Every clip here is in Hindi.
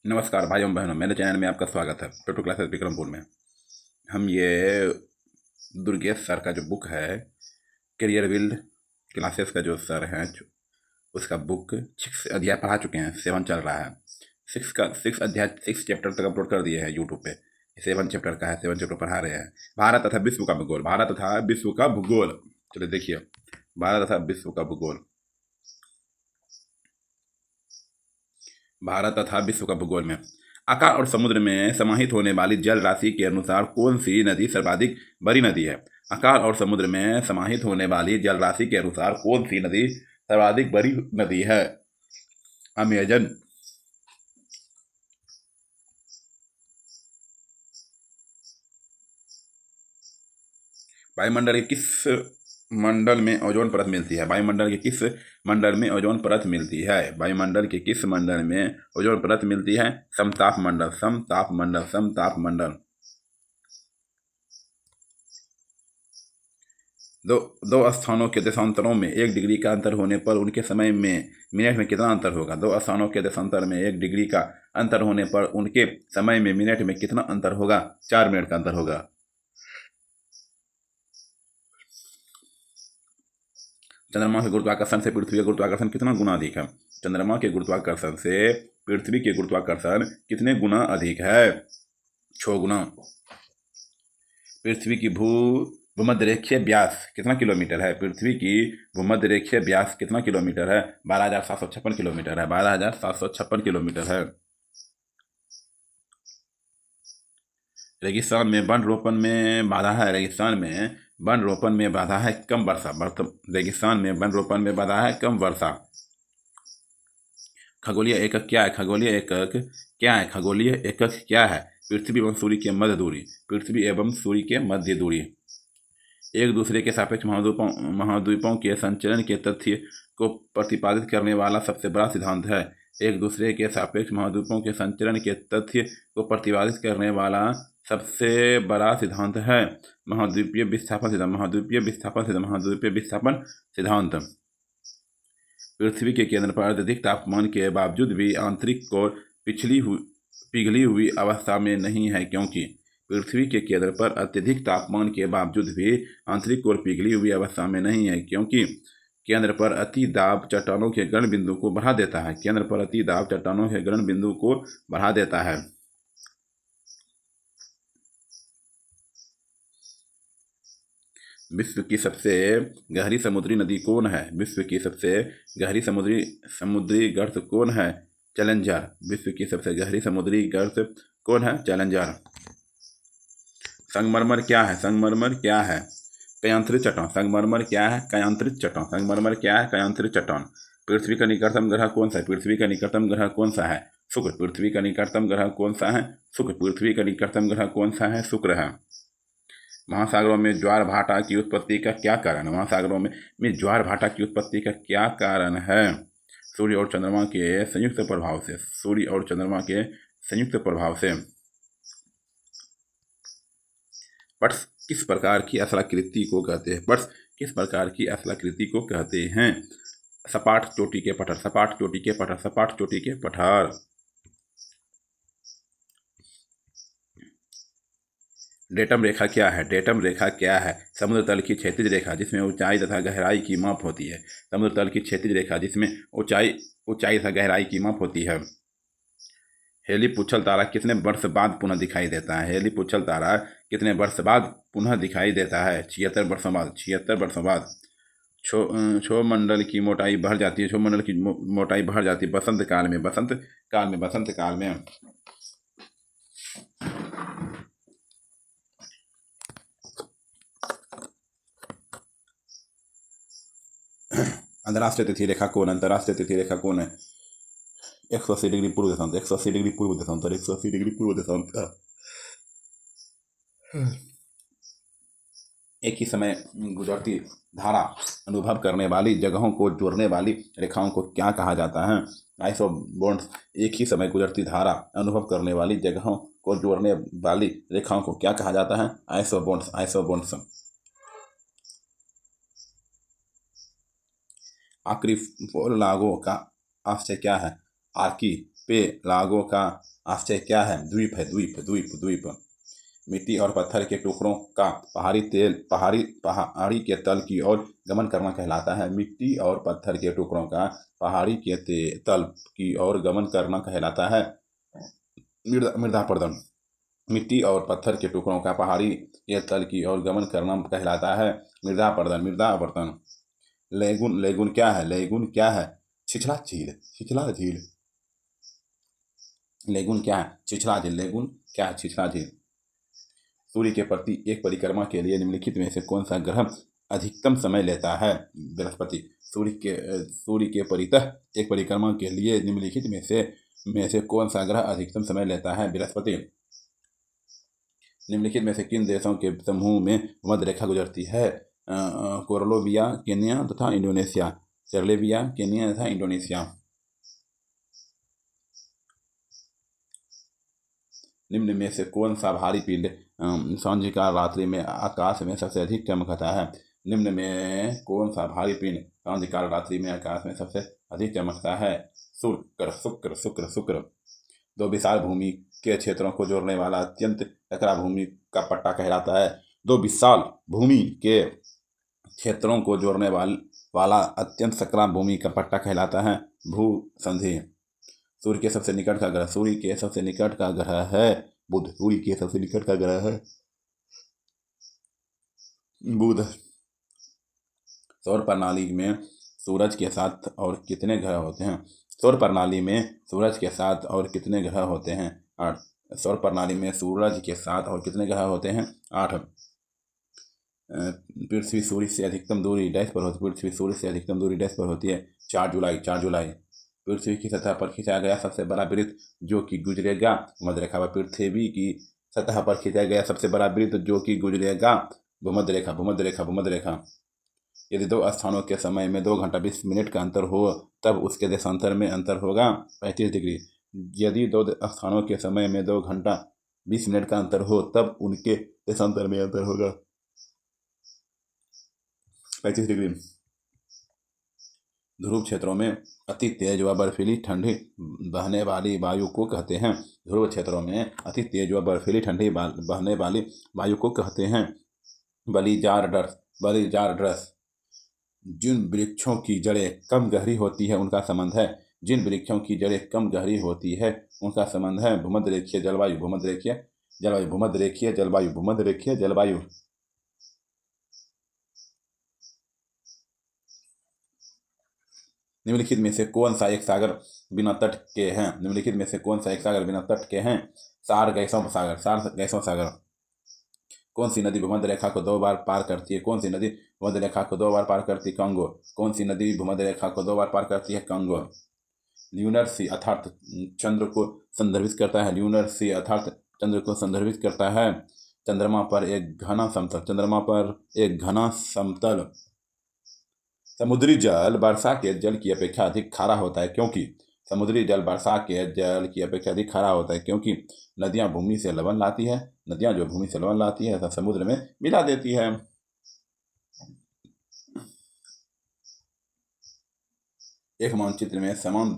नमस्कार भाइयों बहनों, मेरे चैनल में आपका स्वागत है। टोटो क्लासेस विक्रमपुर में हम ये दुर्गेश सर का जो बुक है, करियर बिल्ड क्लासेस का जो सर है उसका बुक 6 अध्याय पढ़ा चुके हैं। 7 चल रहा है। 6 अध्याय 6 चैप्टर तक अपलोड कर दिए हैं यूट्यूब पे। 7 चैप्टर का है, 7 चैप्टर पढ़ा रहे हैं। भारत तथा विश्व का भूगोल, भारत तथा विश्व का भूगोल। चलिए देखिए, भारत तथा विश्व का भूगोल। भारत तथा विश्व का भूगोल में आकाश और समुद्र में समाहित होने वाली जल राशि के अनुसार कौन सी नदी सर्वाधिक बड़ी नदी है? आकाश और समुद्र में समाहित होने वाली जल राशि के अनुसार कौन सी नदी सर्वाधिक बड़ी नदी है? अमेजन। वायुमंडल के किस मंडल में ओजोन परत मिलती है? वायुमंडल के किस मंडल में ओजोन परत मिलती है? वायुमंडल के किस मंडल में ओजोन परत मिलती है? समताप मंडल, समताप मंडल, समताप मंडल। दो स्थानों के देशांतरों में 1 डिग्री का अंतर होने पर उनके समय में मिनट में कितना अंतर होगा? 2 स्थानों के देशांतर में 1 डिग्री का अंतर होने पर उनके समय में मिनट में कितना अंतर होगा? 4 मिनट का अंतर होगा। चंद्रमा के गुरुत्वाकर्षण से पृथ्वी का गुरुत्वाकर्षण कितना गुना अधिक है? चंद्रमा के गुरुत्वाकर्षण से पृथ्वी के गुरुत्वाकर्षण कितने गुना अधिक है? 6 गुना। पृथ्वी की भूमध्यरेखीय व्यास कितना किलोमीटर है? पृथ्वी की भूमध्यरेखीय व्यास कितना किलोमीटर है? 12,756 किलोमीटर है। 12,756 किलोमीटर है। रेगिस्तान में वन रोपण में बाधा है। रेगिस्तान में वन रोपण में बाधा है कम वर्षा। रेगिस्तान में वन रोपण में बाधा है कम वर्षा। खगोलीय एकक क्या है? खगोलीय एकक क्या है? खगोलीय एकक क्या है? पृथ्वी एवं सूर्य के मध्य दूरी। पृथ्वी एवं सूर्य के मध्य दूरी। एक दूसरे के सापेक्ष महाद्वीपों के संचलन के तथ्य को प्रतिपादित करने वाला सबसे बड़ा सिद्धांत है। एक दूसरे के सापेक्ष महाद्वीपों के संचलन के तथ्य को प्रतिपादित करने वाला सबसे बड़ा सिद्धांत है महाद्वीपीय विस्थापन सिद्धांत। महाद्वीपीय विस्थापन सिद्धांत। महाद्वीपीय विस्थापन सिद्धांत। पृथ्वी के केंद्र पर अत्यधिक तापमान के बावजूद भी आंतरिक कोर पिघली हुई अवस्था में नहीं है, क्योंकि पृथ्वी के केंद्र पर अत्यधिक तापमान के बावजूद भी आंतरिक कोर पिघली हुई अवस्था में नहीं है, क्योंकि केंद्र पर अति दाब चट्टानों के गलन बिंदु को बढ़ा देता है। केंद्र पर अति दाब चट्टानों के गलन बिंदु को बढ़ा देता है। विश्व की सबसे गहरी समुद्री नदी कौन है? विश्व की सबसे गहरी समुद्री गर्त कौन है? चैलेंजर। विश्व की सबसे गहरी समुद्री गर्त कौन है? चैलेंजर। संगमरमर क्या है? संगमरमर क्या है? कयांतरित चट्टान। संगमरमर क्या है? कयांतरित चट्टान। संगमरमर क्या है? कयांतरित चट्टान। पृथ्वी का निकटतम ग्रह कौन सा है? पृथ्वी का निकटतम ग्रह कौन सा है? शुक्र। पृथ्वी का निकटतम ग्रह कौन सा है? शुक्र। पृथ्वी का निकटतम ग्रह कौन सा है? शुक्र है। महासागरों में ज्वार भाटा की उत्पत्ति का क्या कारण है? महासागरों में ज्वार भाटा की उत्पत्ति का क्या कारण है? सूर्य और चंद्रमा के संयुक्त प्रभाव से। सूर्य और चंद्रमा के संयुक्त प्रभाव से। पट्स किस प्रकार की अश्लाकृति को कहते हैं? पट्स किस प्रकार की अश्लाकृति को कहते हैं? सपाट चोटी के पठार। सपाट चोटी के पठार। सपाट चोटी के पठार। डेटम रेखा क्या है? डेटम रेखा क्या है? समुद्र तल की क्षैतिज रेखा जिसमें ऊंचाई तथा गहराई की माप होती है। समुद्र तल की क्षैतिज रेखा जिसमें ऊंचाई तथा गहराई की माप होती है। हेली पुच्छल तारा कितने वर्ष बाद पुनः दिखाई देता है? हेली पुच्छल तारा कितने वर्ष बाद पुनः दिखाई देता है? 76 वर्षों बाद। 76 वर्षों बाद। क्षोमंडल की मोटाई बढ़ जाती है। क्षोमंडल की मोटाई बढ़ जाती है बसंत काल में। बसंत काल में। बसंत काल में। अंतर्राष्ट्रीय तिथि रेखा कौन? अंतर्राष्ट्रीय तिथि रेखा कौन है? 180 डिग्री पूर्व देशांतर। 180 डिग्री पूर्व देशांतर। 180 डिग्री पूर्व देशांतर। एक ही समय गुजरती धारा अनुभव करने वाली जगहों को जोड़ने वाली रेखाओं को क्या कहा जाता है? आइसोबॉन्ड्स। एक ही समय गुजरती धारा अनुभव करने वाली जगहों को जोड़ने वाली रेखाओं को क्या कहा जाता है? आइसोबॉन्ड्स। आइसोबॉन्ड्स। आर्किपेलागो का आशय क्या है? आर्कीपेलागो का आशय क्या है? द्वीप है, द्वीप द्वीप द्वीप। मिट्टी और पत्थर के टुकड़ों का पहाड़ी के तल की ओर गमन करना कहलाता है। मिट्टी और पत्थर के टुकड़ों का पहाड़ी के तल की ओर गमन करना कहलाता है। मृदा अपरदन। मिट्टी और पत्थर के टुकड़ों का पहाड़ी के तल की ओर गमन करना कहलाता है मृदा अपरदन। मृदा अपरदन। लेगुन। लेगुन क्या है? लेगुन क्या है? छिछला झील, छिछला झील। लेगुन क्या है? छिछला झील। लेगुन क्या है? छिछला झील। सूर्य के प्रति एक परिक्रमा के लिए निम्नलिखित में से कौन सा ग्रह अधिकतम समय लेता है? बृहस्पति। सूर्य के परितः एक परिक्रमा के लिए निम्नलिखित में से कौन सा ग्रह अधिकतम समय लेता है? बृहस्पति। निम्नलिखित में से किन देशों के समूह में भूमध्य रेखा गुजरती है? कोलंबिया, केन्या तथा इंडोनेशिया। कोलंबिया, केन्या तथा इंडोनेशिया। निम्न में से कौन सा भारी पिंड सांझिकार रात्रि में आकाश में सबसे अधिक चमकता है? निम्न में कौन सा भारी पिंड सांझिकार रात्रि में आकाश में सबसे अधिक चमकता है? शुक्र, शुक्र, शुक्र, शुक्र। दो विशाल भूमि के क्षेत्रों को जोड़ने वाला अत्यंत सकरा भूमि का पट्टा कहलाता है। दो विशाल भूमि के क्षेत्रों को जोड़ने वाला अत्यंत सकरा भूमि का पट्टा कहलाता है भू संधि। सूर्य के सबसे निकट का ग्रह। सूर्य के सबसे निकट का ग्रह है बुध। सूर्य के सबसे निकट का ग्रह है बुध। सौर प्रणाली में सूरज के साथ और कितने ग्रह होते हैं? सौर प्रणाली में सूरज के साथ और कितने ग्रह होते हैं? 8। सौर प्रणाली में सूरज के साथ और कितने ग्रह होते हैं? 8। पृथ्वी सूर्य से अधिकतम दूरी डैश पर होती है? पृथ्वी सूर्य से अधिकतम दूरी डैश पर होती है? 4 जुलाई। 4 जुलाई। पृथ्वी की सतह पर खींचा गया सबसे बड़ा वृत्त जो कि गुजरेगा भूमध्य रेखा पर। पृथ्वी की सतह पर खींचा गया सबसे बड़ा वृत्त जो कि गुजरेगा भूमध्य रेखा, भूमध्य रेखा, भूमध्य रेखा। यदि दो स्थानों के समय में 2 घंटा 20 मिनट का अंतर हो तब उसके देशांतर में अंतर होगा 35 डिग्री। यदि 2 स्थानों के समय में 2 घंटा 20 मिनट का अंतर हो तब उनके देशांतर में अंतर होगा 35 डिग्री। ध्रुव क्षेत्रों में अति तेज व बर्फीली ठंडी बहने वाली वायु को कहते हैं? ध्रुव क्षेत्रों में अति तेज व बर्फीली ठंडी बहने वाली वायु को कहते हैं? बलिजार ड्रस। बलिजार ड्रस। जिन वृक्षों की जड़ें कम गहरी होती है उनका संबंध है? जिन वृक्षों की जड़ें कम गहरी होती है उनका संबंध है भूमध्य रेखीय जलवायु, भूमध्य रेखीय जलवायु, भूमध्य रेखीय जलवायु, भूमध्य रेखीय जलवायु। निम्नलिखित में से कौन सा एक सागर बिना तट के हैं? निम्नलिखित में से कौन सा एक सागर बिना तट के हैं? सार गैसों सागर, सार गैसों सागर। कौन सी नदी भूमध्य रेखा को 2 बार पार करती है? कौन सी नदी भूमध्य रेखा को 2 बार पार करती है? कांगो। कौन सी नदी भूमध्य रेखा को 2 बार पार करती है? कांगो। ल्यूनर सी अर्थात चंद्र को संदर्भित करता है? ल्यूनर सी अर्थात चंद्र को संदर्भित करता है चंद्रमा पर एक घना समतल, चंद्रमा पर एक घना समतल। समुद्री जल वर्षा के जल की अपेक्षा अधिक खारा होता है क्योंकि? समुद्री जल वर्षा के जल की अपेक्षा अधिक खारा होता है क्योंकि नदियां भूमि से लवण लाती है। नदियां जो भूमि से लवण लाती है समुद्र में मिला देती है। एक मानचित्र में समान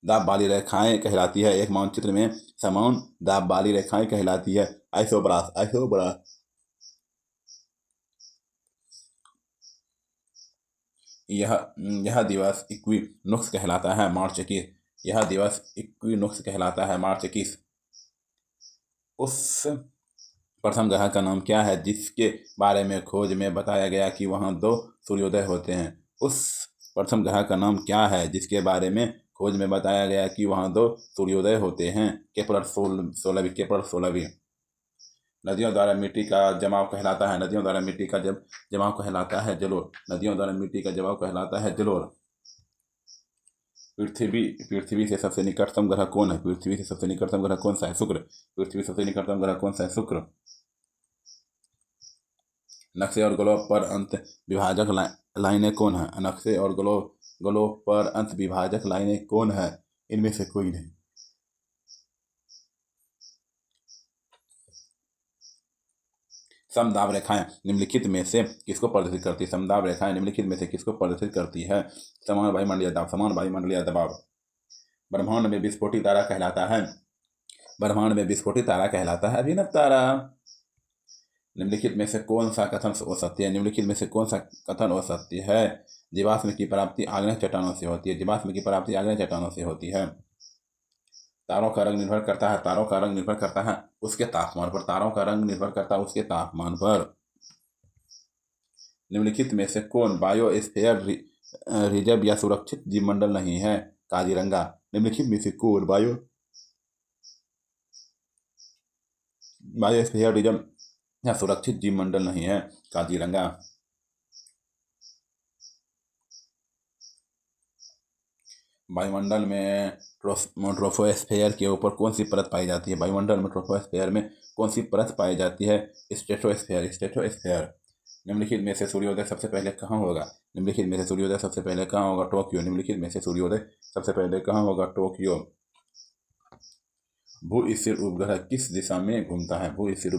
दाब वाली रेखाएं कहलाती है? एक मानचित्र में समान दाब वाली रेखाएं कहलाती है आइसोब्रास, आइसोब्रास। यह दिवस इक्विनोक्स कहलाता है मार्च 21। यह दिवस इक्विनोक्स कहलाता है मार्च 21। उस प्रथम ग्रह का नाम क्या है जिसके बारे में खोज में बताया गया कि वहां 2 सूर्योदय होते हैं? उस प्रथम ग्रह का नाम क्या है जिसके बारे में खोज में बताया गया कि वहां 2 सूर्योदय होते हैं? केपलर 16। केपलर 16। नदियों द्वारा मिट्टी का जमाव कहलाता है? नदियों द्वारा मिट्टी का जमाव कहलाता है जलोढ़। नदियों द्वारा मिट्टी का जमाव कहलाता है जलोढ़। पृथ्वी से सबसे निकटतम ग्रह कौन है? पृथ्वी से सबसे निकटतम ग्रह कौन सा है? शुक्र। पृथ्वी से सबसे निकटतम ग्रह कौन सा है? शुक्र। नक्शे और ग्लोब पर अंत विभाजक लाइनें कौन है? नक्शे और ग्लोब पर अंत विभाजक लाइनें कौन है? इनमें से कोई नहीं। समदाब रेखाएं निम्नलिखित में से किसको प्रदर्शित करती है? समदाब रेखाएं निम्नलिखित में से किसको प्रदर्शित करती है? समान वायुमंडलीय दाब, समान वायुमंडलीय दबाव। ब्रह्मांड में विस्फोटित तारा कहलाता है? ब्रह्मांड में विस्फोटित तारा कहलाता है अभिनव तारा। निम्नलिखित में से कौन सा कथन असत्य है? निम्नलिखित में से कौन सा कथन असत्य है? जीवाश्म की प्राप्ति आग्नेय चट्टानों से होती है। जीवाश्म की प्राप्ति आग्नेय चट्टानों से होती है। तारों का रंग निर्भर करता है, तारों का रंग निर्भर करता है उसके तापमान पर। तारों का रंग निर्भर करता है उसके तापमान पर। निम्नलिखित में से कौन बायोस्फीयर रिजर्व या सुरक्षित जीवमंडल नहीं है? काजीरंगा। निम्नलिखित में से कौन बायोस्फीयर रिजर्व या सुरक्षित जीवमंडल नहीं है? काजीरंगा। वायुमंडल में ट्रोपोस्फेयर के ऊपर कौन सी परत पाई जाती है? वायुमंडल में ट्रोपोस्फेयर में कौन सी परत पाई जाती है? स्ट्रेटोस्फेयर। निम्नलिखित में से सूर्योदय सबसे पहले कहाँ होगा? निम्नलिखित में से सूर्योदय सबसे पहले कहाँ होगा? टोक्यो। निम्नलिखित में से सूर्योदय सबसे पहले कहाँ होगा? टोक्यो। भू स्थिर उपग्रह किस दिशा में घूमता है? भू स्थिर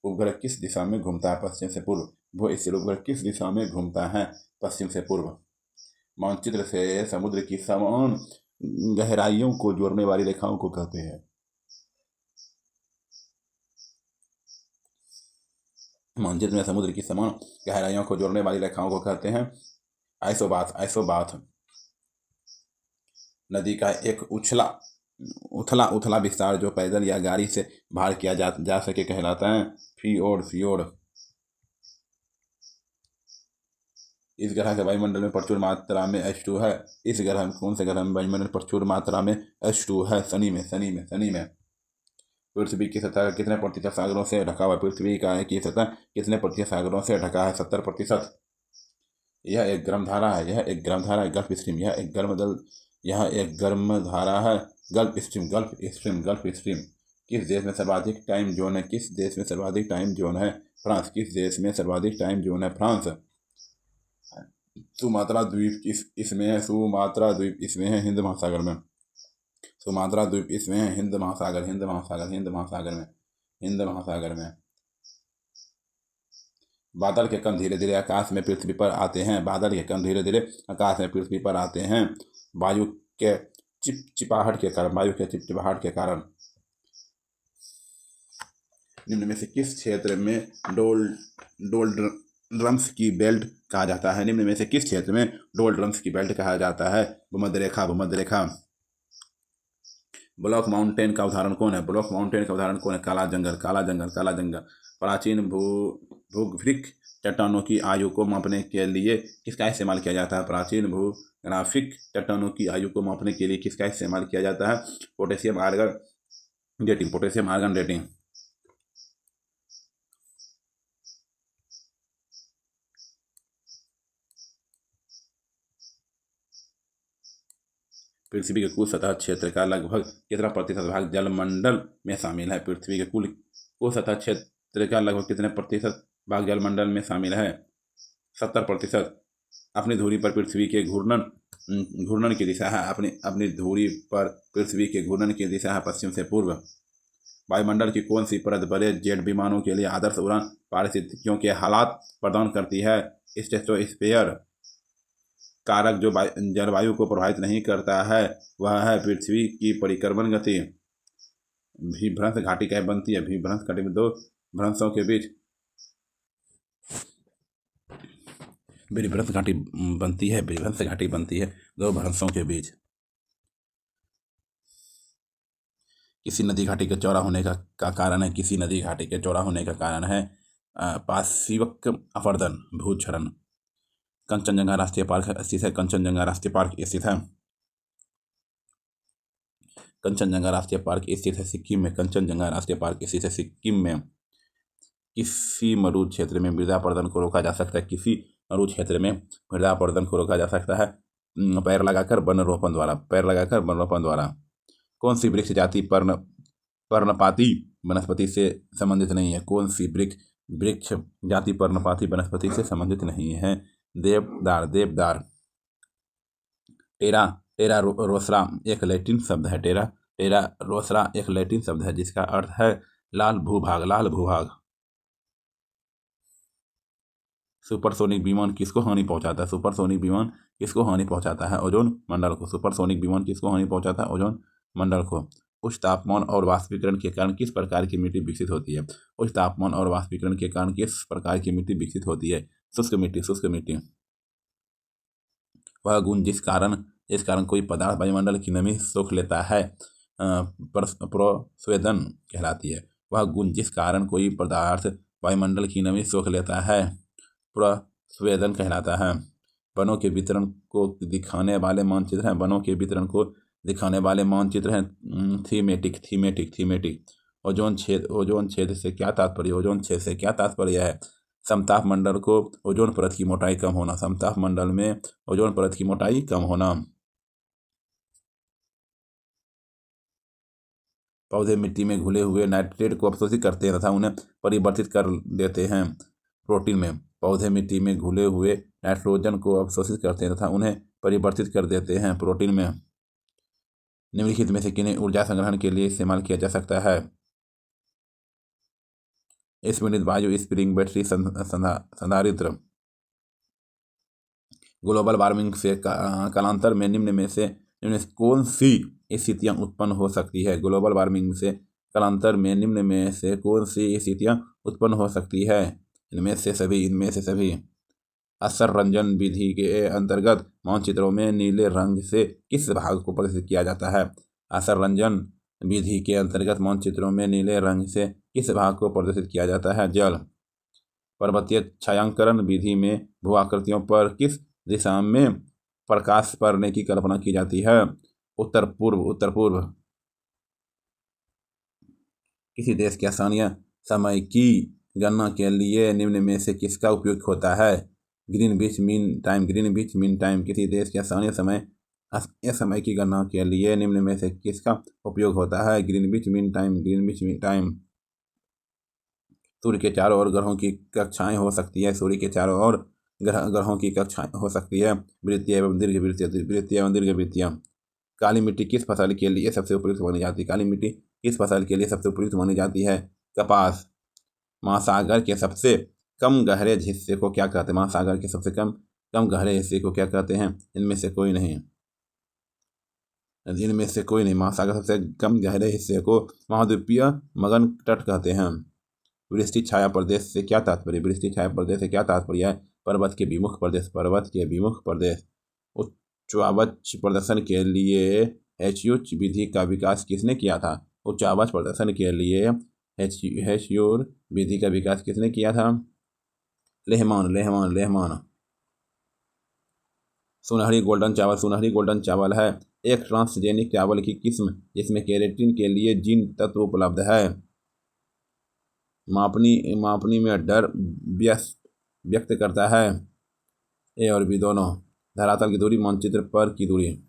उपग्रह किस दिशा में घूमता है? पश्चिम से पूर्व। भू स्थिर उपग्रह किस दिशा में घूमता है? पश्चिम से पूर्व। मानचित्र से समुद्र की समान गहराइयों को जोड़ने वाली रेखाओं को कहते हैं? मानचित्र में समुद्र की समान गहराइयों को जोड़ने वाली रेखाओं को कहते हैं आइसोबाथ। नदी का एक उथला विस्तार जो पैदल या गाड़ी से पार किया जा सके कहलाता है फियोर्ड। इस ग्रह के वायुमंडल में प्रचुर मात्रा में H2 है। इस ग्रह में कौन से ग्रह में वायुमंडल में प्रचुर मात्रा में H2 है? शनि में। पृथ्वी की सतह कितने प्रतिशत सागरों से ढका हुआ है? पृथ्वी की सतह कितने प्रतिशत सागरों से ढका है? 70%। यह एक गर्म धारा है। Gulf stream. यह एक गर्म धारा है। Gulf stream. किस देश में सर्वाधिक टाइम जोन है? फ्रांस। किस देश में सर्वाधिक टाइम जोन है? फ्रांस। सुमात्रा द्वीप इसमें है? हिंद महासागर में। सुमात्रा द्वीप इसमें है? हिंद महासागर में। बादल के कण धीरे धीरे आकाश में पृथ्वी पर आते हैं। वायु के चिपचिपाहट के कारण। निम्न में से किस क्षेत्र में डोल्ड्रम्स की बेल्ट कहा जाता है? निम्न में से किस क्षेत्र में डोल्ड्रम्स की बेल्ट कहा जाता है? भूमध्य रेखा। ब्लॉक माउंटेन का उदाहरण कौन है? काला जंगल। प्राचीन भूग्राफिक चट्टानों की आयु को मापने के लिए किसका इस्तेमाल किया जाता है? प्राचीन भूग्राफिक चट्टानों की आयु को मापने के लिए किसका इस्तेमाल किया जाता है? Potassium argon dating. पृथ्वी के कुल सतह क्षेत्र का लगभग कितना प्रतिशत भाग जलमंडल में शामिल है? पृथ्वी के कुल सतह क्षेत्र का लगभग कितने प्रतिशत भाग जलमंडल में शामिल है? 70%। अपनी धुरी पर पृथ्वी के घूर्णन की दिशा है। अपनी धुरी पर पृथ्वी के घूर्णन की दिशा है पश्चिम से पूर्व। वायुमंडल की कौन सी परत बड़े जेट विमानों के लिए आदर्श उड़ान पारिस्थितिकियों के हालात प्रदान करती है? स्ट्रेटोस्फेयर। कारक जो जलवायु को प्रभावित नहीं करता है वह है पृथ्वी की परिक्रमण गति। भ्रंश घाटी क्या बनती है? भ्रंश घाटी में दो भ्रंशों के बीच भ्रंश घाटी बनती है दो भ्रंशों के बीच। किसी नदी घाटी के चौड़ा होने का कारण है पार्श्विक अपरदन, भूक्षरण। कंचनजंगा राष्ट्रीय पार्क स्थित है? कंचनजंगा राष्ट्रीय पार्क स्थित है सिक्किम में। कंचनजंगा राष्ट्रीय पार्क स्थित है सिक्किम में। किसी मरुस्थलीय क्षेत्र में मृदा अपरदन को रोका जा सकता है? पैर लगाकर वनरोपण द्वारा। कौन सी वृक्ष जाति पर्णपाती वनस्पति से संबंधित नहीं है? वृक्ष जाति पर्णपाती वनस्पति से संबंधित नहीं है? देवदार। टेरा रोसरा एक लैटिन शब्द है जिसका अर्थ है लाल भूभाग। सुपरसोनिक विमान किसको हानि पहुंचाता है? सुपरसोनिक विमान किसको हानि पहुंचाता है? ओजोन मंडल को। सुपरसोनिक विमान किसको हानि पहुंचाता है? ओजोन मंडल को। उच्च तापमान और वाष्पीकरण के कारण किस प्रकार की मिट्टी विकसित होती है? उच्च तापमान और वाष्पीकरण के कारण किस प्रकार की मिट्टी विकसित होती है? शुष्क मिट्टी। शुष्क मिट्टी। वह गुण जिस कारण कोई पदार्थ वायुमंडल की नमी सोख लेता है प्रस्वेदन कहलाती है। वह गुण जिस कारण कोई पदार्थ वायुमंडल की नमी सोख लेता है प्रस्वेदन कहलाता है। वनों के वितरण को दिखाने वाले मानचित्र हैं। वनों के वितरण को दिखाने वाले मानचित्र हैं थीमेटिक। ओजोन छेद से क्या तात्पर्य? ओजोन छेद से क्या तात्पर्य है? समताप मंडल को ओजोन परत की मोटाई कम होना। समताप मंडल में ओजोन परत की मोटाई कम होना। पौधे मिट्टी में घुले हुए नाइट्रेट को अवशोषित करते हैं तथा उन्हें परिवर्तित कर देते हैं प्रोटीन में। पौधे मिट्टी में घुले हुए नाइट्रोजन को अवशोषित करते हैं तथा उन्हें परिवर्तित कर देते हैं प्रोटीन में। निम्नलिखित में से किन्हें ऊर्जा संग्रहण के लिए इस्तेमाल किया जा सकता है? स्फुलित वायु, स्प्रिंग, बैटरी, संधारित्र। ग्लोबल वार्मिंग से कालांतर में निम्न में से कौन सी स्थितियां उत्पन्न हो सकती है? ग्लोबल वार्मिंग से कालांतर में निम्न में से कौन सी स्थितियां उत्पन्न हो सकती है? इनमें से सभी। असर रंजन विधि के अंतर्गत मानचित्रों में नीले रंग से किस भाग को प्रदर्शित किया जाता है? असर रंजन विधि के अंतर्गत मानचित्रों में नीले रंग से किस भाग को प्रदर्शित किया जाता है? जल। पर्वतीय छायांकन विधि में भू आकृतियों पर किस दिशा में प्रकाश पड़ने की कल्पना की जाती है? उत्तर पूर्व। किसी देश के स्थानीय समय की गणना के लिए निम्न में से किसका उपयोग होता है? Greenwich mean time. किसी देश के स्थानीय समय की गणना के लिए निम्न में से किसका उपयोग होता है? Greenwich mean time. सूर्य के चारों ओर ग्रहों की कक्षाएं हो सकती है। सूर्य के चारों ओर ग्रहों की कक्षाएं हो सकती है। वृत्तीय एवं दीर्घवृत्तीय। काली मिट्टी किस फसल के लिए सबसे उपयुक्त मानी जाती है? काली मिट्टी किस फसल के लिए सबसे उपयुक्त मानी जाती है? कपास। महासागर के सबसे कम गहरे हिस्से को क्या कहते हैं? महासागर के सबसे कम गहरे हिस्से को क्या कहते हैं? इनमें से कोई नहीं। महासागर सबसे कम गहरे हिस्से को महाद्वीपीय मगन तट कहते हैं। वृष्टि छाया प्रदेश से क्या तात्पर्य? वृष्टि छाया प्रदेश से क्या तात्पर्य है? पर्वत के विमुख प्रदेश। उच्चावच प्रदर्शन के लिए हेच्यूच विधि का विकास किसने किया था? उच्चावच प्रदर्शन के लिए हेच्यूर विधि का विकास किसने किया था? लेहमान। सुनहरी गोल्डन चावल है एक ट्रांसजेनिक चावल की किस्म जिसमें केराटिन के लिए जीन तत्व उपलब्ध है। मापनी में डर व्यक्त करता है। ए और बी दोनों। धरातल की दूरी, मानचित्र पर की दूरी।